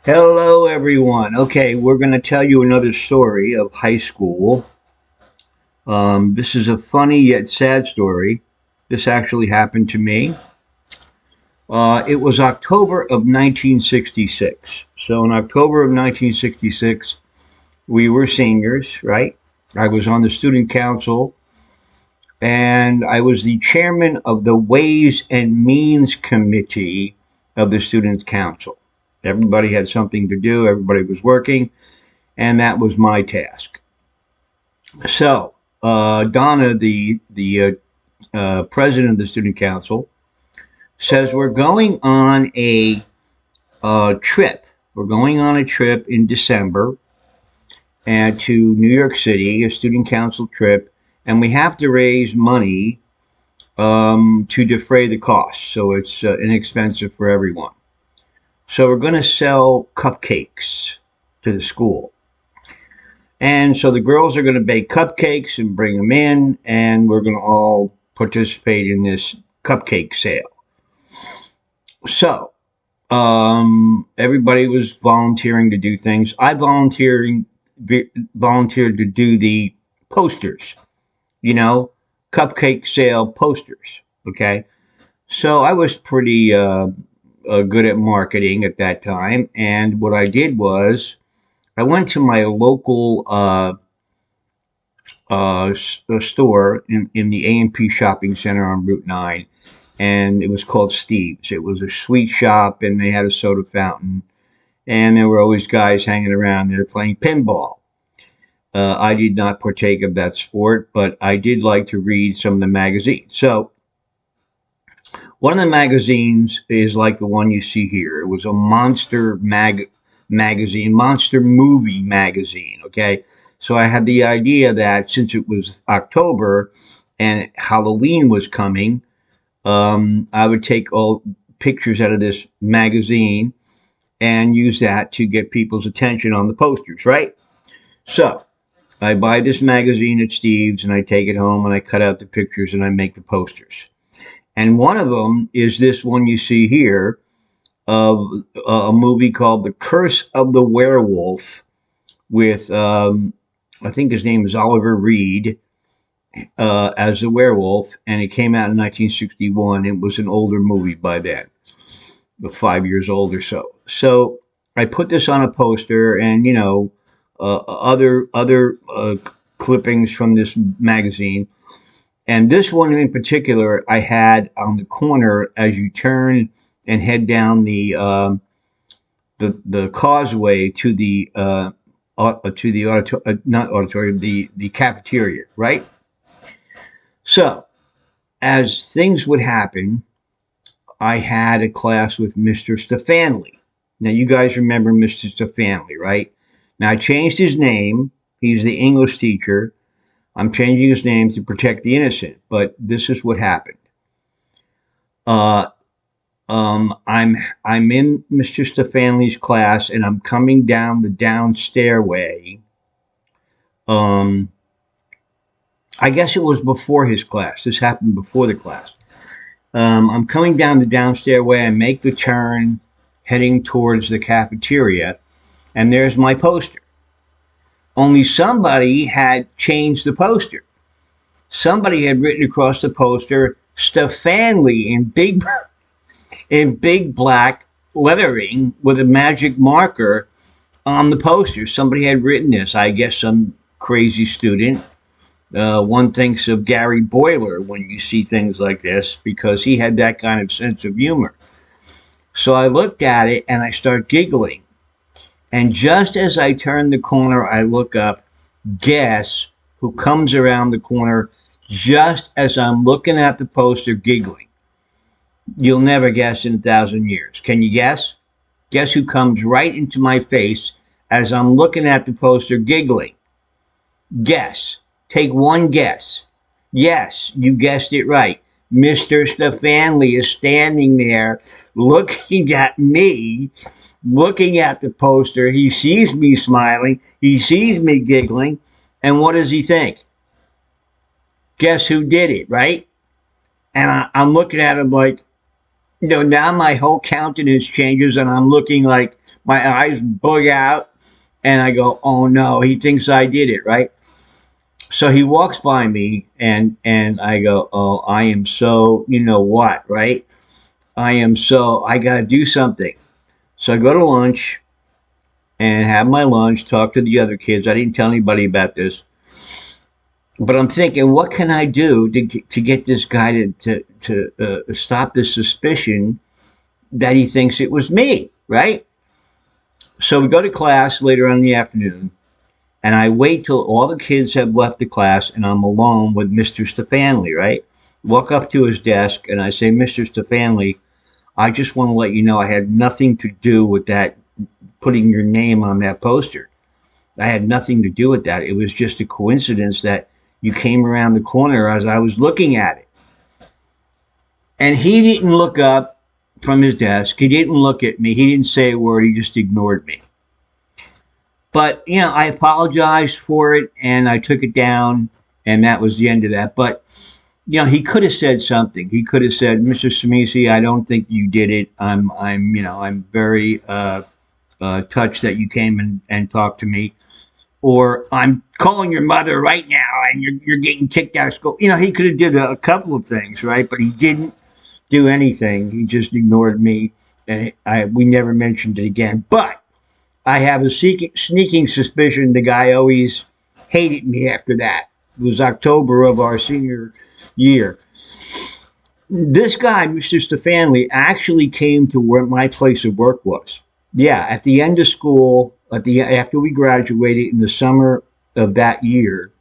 Hello, everyone. Okay, we're going to tell you another story of high school. This is a funny yet sad story. This actually happened to me. It was October of 1966. So, in October of 1966, we were seniors, right? I was on the student council and I was the chairman of the Ways and Means Committee of the Student Council. Everybody had something to do, everybody was working, and that was my task. So, Donna, the president of the student council, says we're going on a trip. We're going on a trip in December and to New York City, a student council trip, and we have to raise money to defray the costs, so it's inexpensive for everyone. So we're going to sell cupcakes to the school. And so the girls are going to bake cupcakes and bring them in, and we're going to all participate in this cupcake sale. So everybody was volunteering to do things. I volunteered to do the posters, you know, cupcake sale posters. Okay, so I was pretty good at marketing at that time, and what I did was I went to my local store in the A&P shopping center on Route 9, and it was called Steve's. It was a sweet shop, and they had a soda fountain, and there were always guys hanging around there playing pinball. I did not partake of that sport, but I did like to read some of the magazines. So one of the magazines is like the one you see here. It was a magazine, monster movie magazine. Okay, so I had the idea that since it was October and Halloween was coming, I would take all pictures out of this magazine and use that to get people's attention on the posters, right? So I buy this magazine at Steve's and I take it home and I cut out the pictures and I make the posters. And one of them is this one you see here of a movie called The Curse of the Werewolf with, I think his name is Oliver Reed as a werewolf, and it came out in 1961. It was an older movie by then, 5 years old or so. So I put this on a poster, and other clippings from this magazine, and this one in particular I had on the corner as you turn and head down the causeway to the not auditorium, the cafeteria, right? So as things would happen, I had a class with Mr. Stefanley. Now, you guys remember Mr. Stefanley, right? Now, I changed his name. He's the English teacher. I'm changing his name to protect the innocent, but this is what happened. Uh, I'm in Mr. Stefanley's class, and I'm coming down the down stairway. Um, I guess it was before his class. This happened before the class. I'm coming down the down stairway. I make the turn, heading towards the cafeteria, and there's my poster. Only somebody had changed the poster. Somebody had written across the poster Stefanley in big black lettering with a magic marker on the poster. Somebody had written this. I guess some crazy student. One thinks of Gary Boiler when you see things like this because he had that kind of sense of humor. So I looked at it and I start giggling. And just as I turn the corner, I look up. Guess who comes around the corner just as I'm looking at the poster giggling? You'll never guess in 1,000 years. Can you guess? Guess who comes right into my face as I'm looking at the poster giggling? Guess. Take one guess. Yes, you guessed it right. Mr. Stefanley is standing there looking at me, looking at the poster. He sees me smiling. He sees me giggling. And what does he think? Guess who did it, right? And I'm looking at him like, now my whole countenance changes and I'm looking like My eyes bug out, and I go, "Oh no, he thinks I did it, right?" So he walks by me, and I go, "Oh, I am so, you know what, right? I gotta do something." So I go to lunch and have my lunch, talk to the other kids. I didn't tell anybody about this, but I'm thinking, what can I do to get this guy to stop this suspicion that he thinks it was me, right? So we go to class later on in the afternoon, and I wait till all the kids have left the class, and I'm alone with Mr. Stefanley, right? Walk up to his desk, and I say, "Mr. Stefanley, I just want to let you know I had nothing to do with that, putting your name on that poster. I had nothing to do with that. It was just a coincidence that you came around the corner as I was looking at it." And he didn't look up from his desk. He didn't look at me. He didn't say a word. He just ignored me. But, I apologized for it and I took it down, and that was the end of that. But, he could have said something. He could have said, "Mr. Swmhs, I don't think you did it. I'm very touched that you came and talked to me. Or I'm calling your mother right now and you're getting kicked out of school." He could have did a couple of things, right? But he didn't do anything. He just ignored me, and we never mentioned it again. But I have a sneaking suspicion the guy always hated me after that. It was October of our senior year. This guy, Mr. Stefanley, actually came to where my place of work was. Yeah, at the end of school, after we graduated in the summer of that year,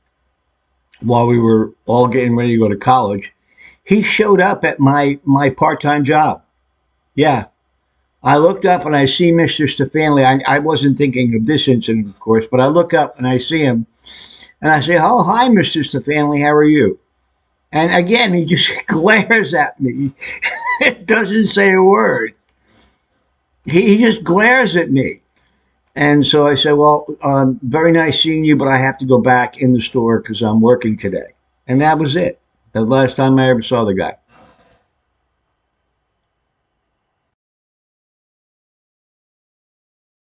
while we were all getting ready to go to college, he showed up at my part-time job. Yeah, I looked up and I see Mr. Stefanley. I wasn't thinking of this incident, of course, but I look up and I see him, and I say, "Oh, hi, Mr. Stefanley. How are you?" And again, he just glares at me. It doesn't say a word. He just glares at me. And so I said, "Well, very nice seeing you, but I have to go back in the store because I'm working today." And that was it. The last time I ever saw the guy.